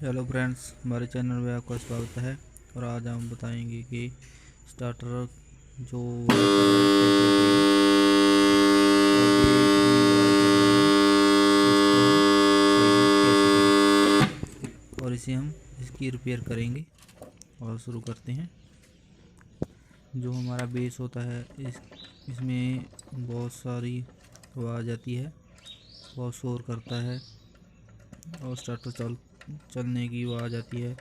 Hello friends, हमारे channel में आपका स्वागत है। और आज हम बताएंगे कि स्टार्टर जो और इसे हम इसकी रिपेयर करेंगे। और शुरू करते हैं। जो हमारा बेस होता है इसमें बहुत सारी आवाज़ आती है, बहुत शोर करता है और स्टार्टर चलने की आवाज़ आती है,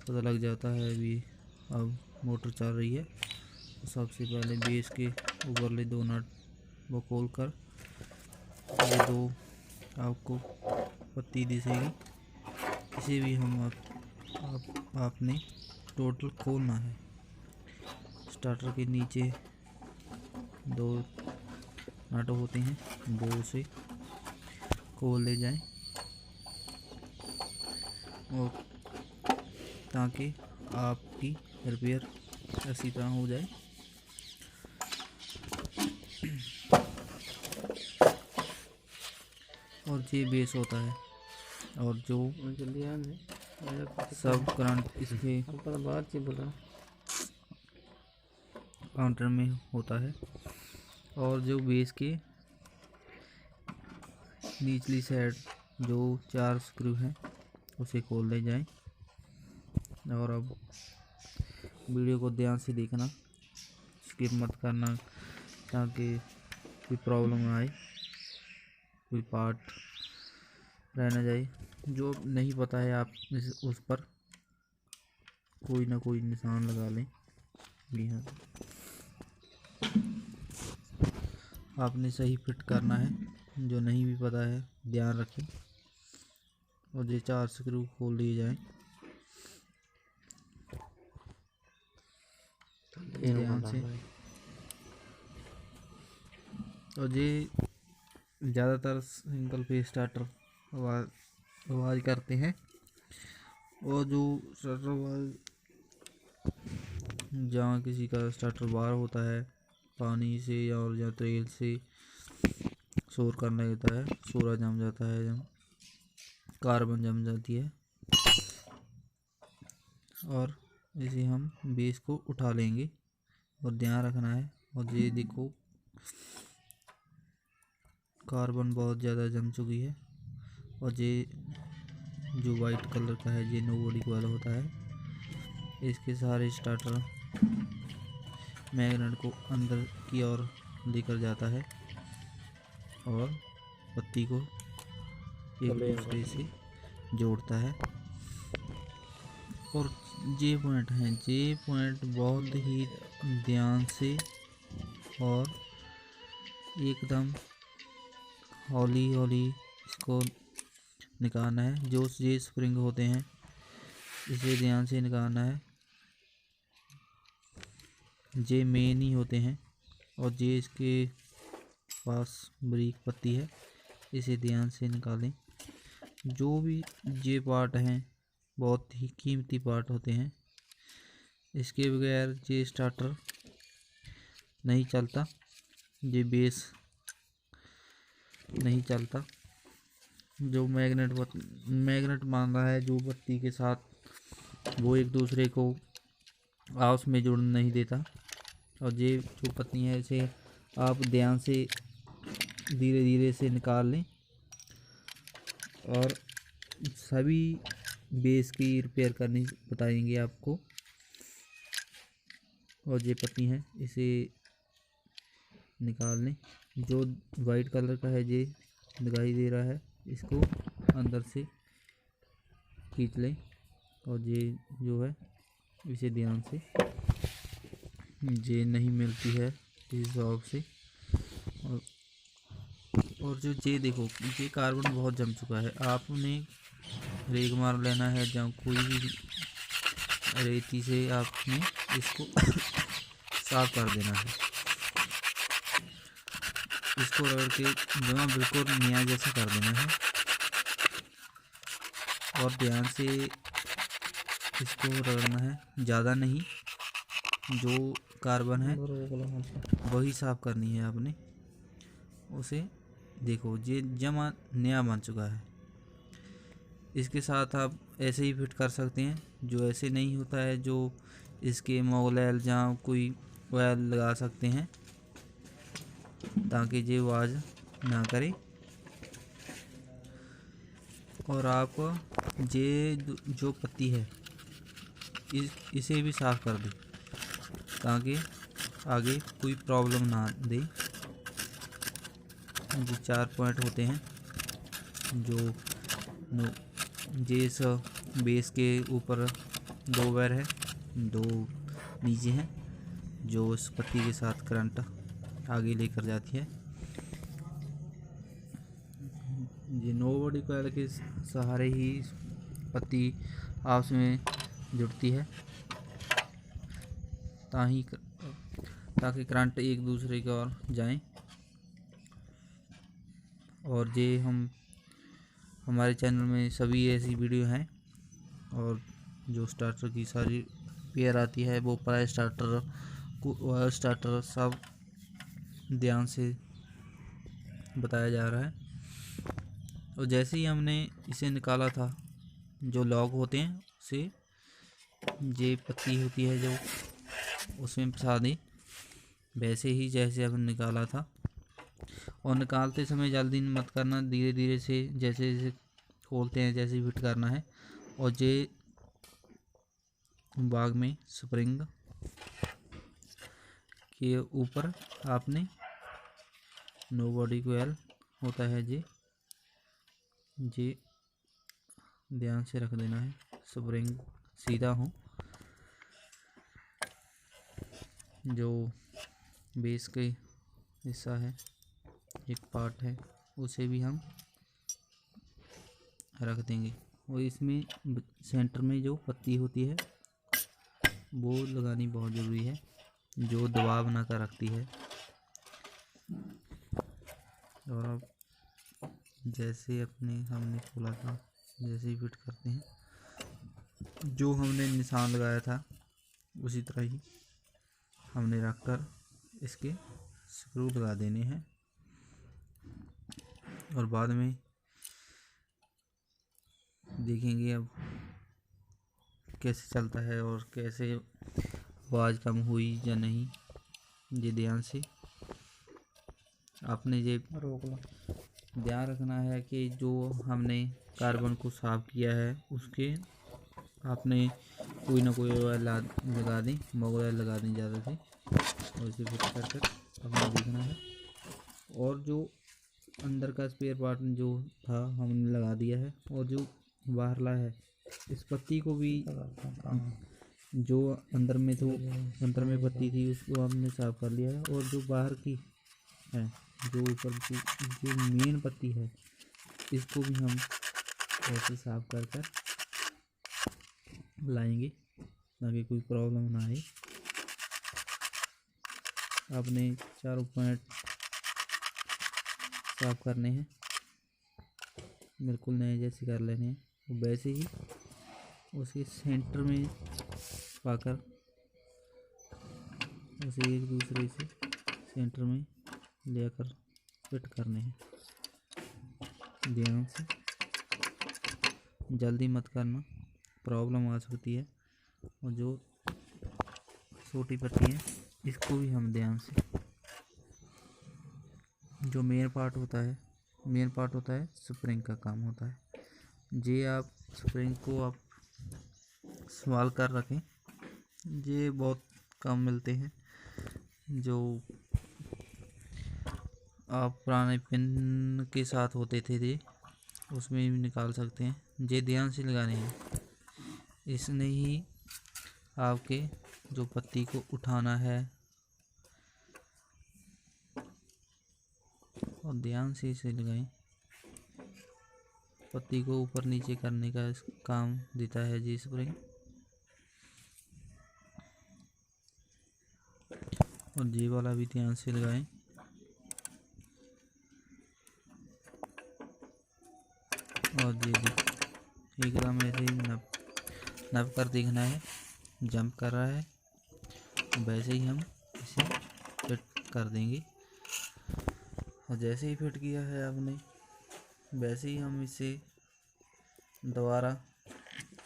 पता लग जाता है अभी अब मोटर चल रही है। सबसे पहले बेस के ऊपरले दो नट वो खोल कर ये दो आपको पत्ती दिखेगी, इसे भी हम आपने टोटल खोलना है। स्टार्टर के नीचे दो नट होते हैं, वो से खोल ले जाएं और ताकि आपकी रिपेयर इसी तरह हो जाए। और ये बेस होता है और जो सब करंट इसके काउंटर में होता है। और जो बेस के निचली साइड जो 4 स्क्रू हैं उसे खोल ले जाएं। और अब वीडियो को ध्यान से देखना, स्किप मत करना ताकि कोई प्रॉब्लम ना आए, कोई पार्ट रह ना जाए। जो नहीं पता है आप उस पर कोई ना कोई निशान लगा लें। यहाँ आपने सही फिट करना है, जो नहीं भी पता है ध्यान रखें। और ये 4 स्क्रू खोल लिए जाएं ध्यान से। और ये ज़्यादातर सिंगल फेज स्टार्टर आवाज़ करते हैं। और जो स्टार्टर आवाज़ जहाँ किसी का स्टार्टर बाहर होता है पानी से और या तेल से शोर करने लगता है, शोरा जम जाता है, जब कार्बन जम जाती है। और इसे हम बेस को उठा लेंगे और ध्यान रखना है। और ये देखो कार्बन बहुत ज़्यादा जम चुकी है। और ये जो वाइट कलर का है ये नो बॉडी वाला होता है। इसके सारे स्टार्टर मैग्नेट को अंदर की ओर लेकर जाता है और पत्ती को एक दूसरे से जोड़ता है। और ये पॉइंट हैं, ये पॉइंट बहुत ही ध्यान से और एकदम हौली हौली इसको निकालना है। जो ये स्प्रिंग होते हैं इसे ध्यान से निकालना है, ये मेन ही होते हैं। और ये इसके पास बारीक पत्ती है, इसे ध्यान से निकालें। जो भी ये पार्ट हैं बहुत ही कीमती पार्ट होते हैं, इसके बगैर ये स्टार्टर नहीं चलता, ये बेस नहीं चलता। जो मैग्नेट मान रहा है जो बत्ती के साथ, वो एक दूसरे को आपस में जुड़ने नहीं देता। और ये जो पत्ती है इसे आप ध्यान से धीरे धीरे से निकाल लें। और सभी बेस की रिपेयर करनी बताएंगे आपको। और ये पत्ती है इसे निकाल लें। जो वाइट कलर का है ये दिखाई दे रहा है, इसको अंदर से खींच लें। और ये जो है इसे ध्यान से, ये नहीं मिलती है इस जॉब से। और जो ये देखो ये कार्बन बहुत जम चुका है, आपने रेग मार लेना है जहाँ कोई भी रेती से आपने इसको साफ कर देना है। इसको रगड़ के जमा बिल्कुल नया जैसा कर देना है। और ध्यान से इसको रगड़ना है, ज़्यादा नहीं। जो कार्बन है वही साफ करनी है आपने। उसे देखो ये जमा नया बन चुका है। इसके साथ आप ऐसे ही फिट कर सकते हैं। जो ऐसे नहीं होता है, जो इसके मोगलैल जहाँ कोई ऑयल लगा सकते हैं ताकि ये आवाज़ ना करे। और आप ये जो पत्ती है इसे भी साफ़ कर दें ताकि आगे कोई प्रॉब्लम ना दे। जो 4 पॉइंट होते हैं जो इस बेस के ऊपर 2 वायर है, 2 नीचे हैं, जो उस पत्ती के साथ करंट आगे लेकर जाती है। ये नो बॉडी कॉइल के सहारे ही पत्ती आपस में जुड़ती है ताकि करंट एक दूसरे की ओर जाएं। और ये हमारे चैनल में सभी ऐसी वीडियो हैं। और जो स्टार्टर की सारी पेयर आती है वो प्राय स्टार्टर सब ध्यान से बताया जा रहा है। और जैसे ही हमने इसे निकाला था, जो लॉक होते हैं उसे ये पत्ती होती है जो उसमें फंसा दें, वैसे ही जैसे हमने निकाला था। और निकालते समय जल्दी मत करना, धीरे धीरे से जैसे जैसे खोलते हैं जैसे फिट करना है। और ये बाग में स्प्रिंग के ऊपर आपने नो बॉडी कॉइल होता है जी ध्यान से रख देना है, स्प्रिंग सीधा हो। जो बेस के हिस्सा है, एक पार्ट है, उसे भी हम रख देंगे। और इसमें सेंटर में जो पत्ती होती है वो लगानी बहुत ज़रूरी है, जो दबाव ना कर रखती है। और अब जैसे हमने खोला था, जैसे ही फिट करते हैं, जो हमने निशान लगाया था उसी तरह ही हमने रखकर इसके स्क्रू लगा देने हैं। और बाद में देखेंगे अब कैसे चलता है और कैसे आवाज़ कम हुई या नहीं। ये ध्यान से आपने ये ध्यान रखना है कि जो हमने कार्बन को साफ किया है उसके आपने कोई ना कोई ऑयल लगा दें, मोगल लगा दें ज़्यादा से, और इसे फिट कर अपना देखना है। और जो अंदर का स्पेयर पार्ट जो था हमने लगा दिया है। और जो बाहरला है, इस पत्ती को भी जो अंदर में पत्ती थी उसको हमने साफ कर लिया है। और जो बाहर की है, जो ऊपर की जो मेन पत्ती है, इसको भी हम ऐसे साफ कर लाएंगे ताकि कोई प्रॉब्लम ना आए। आपने चारों पॉइंट साफ करने हैं, बिल्कुल नए जैसे कर लेने हैं। वैसे ही उसे सेंटर में पाकर उसे एक दूसरे से सेंटर में लेकर फिट करने हैं। ध्यान से, जल्दी मत करना, प्रॉब्लम आ सकती है। और जो छोटी पत्ती है इसको भी हम ध्यान से, जो मेन पार्ट होता है स्प्रिंग का काम होता है। ये आप स्प्रिंग को आप संभाल कर रखें। ये बहुत कम मिलते हैं, जो आप पुराने पिन के साथ होते थे ये उसमें भी निकाल सकते हैं। ये ध्यान से लगाने हैं, इसने ही आपके जो पत्ती को उठाना है। और ध्यान से इसे लगाएं, पत्ती को ऊपर नीचे करने का काम देता है जी स्प्रिंग। और जी वाला भी ध्यान से लगाएं। और जी भी एकदम ऐसे ही नप कर देखना है, जंप कर रहा है वैसे ही हम इसे फिट कर देंगे। और जैसे ही फिट किया है आपने, वैसे ही हम इसे दोबारा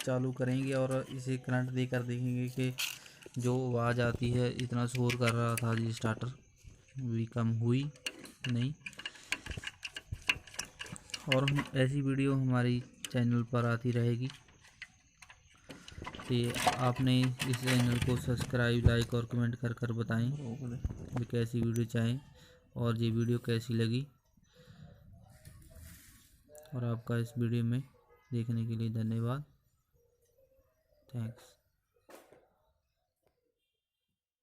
चालू करेंगे और इसे करंट देकर देखेंगे कि जो आवाज़ आती है, इतना शोर कर रहा था जी स्टार्टर, भी कम हुई नहीं। और हम ऐसी वीडियो हमारी चैनल पर आती रहेगी। तो आपने इस चैनल को सब्सक्राइब, लाइक और कमेंट कर बताएं कि कैसी वीडियो चाहें और ये वीडियो कैसी लगी। और आपका इस वीडियो में देखने के लिए धन्यवाद। थैंक्स।